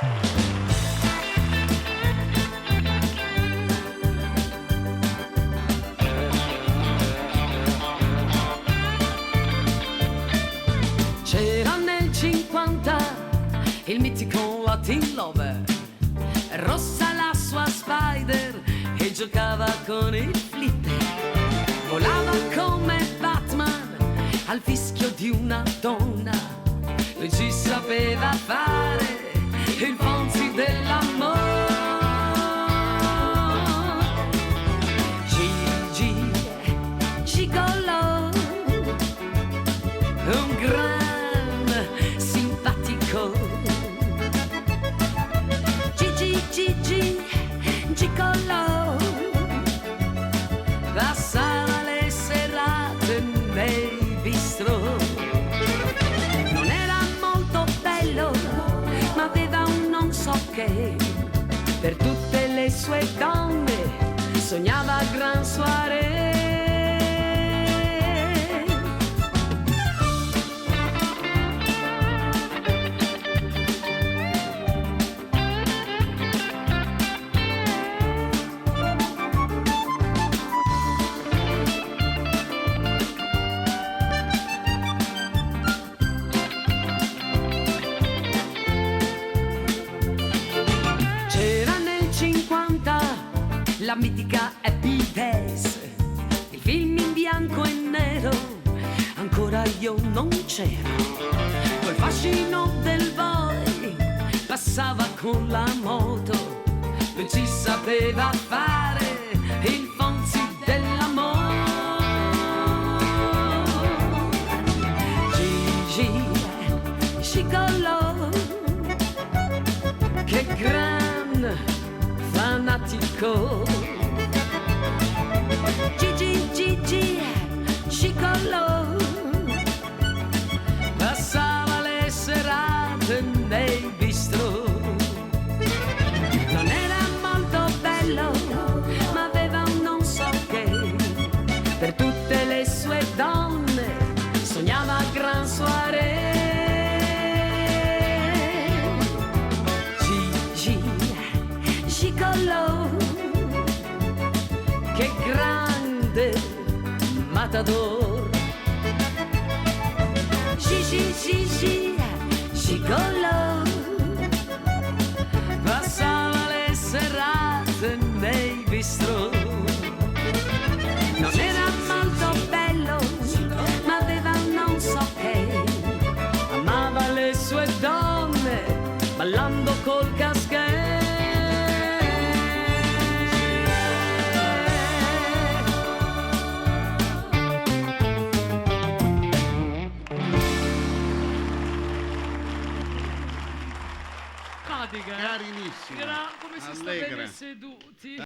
C'era nel 50 il mitico Latin Lover, rossa la sua Spider e giocava con il flipper. Volava come Batman al fischio di una donna, lui ci sapeva fare il Fonzi dell'amore. Gigi Gigolo, un gran simpatico. Gigi Gigolo passava le serate nei bistrò. Non era molto bello, ma aveva un non so che. Per tutte le sue donne sognava gran soirée. La mitica Happy Days, il film in bianco e nero, ancora io non c'ero. Col fascino del boy passava con la moto, lui ci sapeva fare il Fonzi dell'amore. Gigi Gigolo, che gran fanatico. Gigi Gigolo passava le serate nei bistrò. Non era molto bello, ma aveva un non so che. Per tutte le sue donne sognava gran soirée. Gigi Gigolo, che grande matador. Gigi Gigolo passava le serate nei bistrò. Non era molto bello, ma aveva un non so che. Amava le sue donne ballando col caschetto. Carinissima, Come si sta allegra. bene seduti.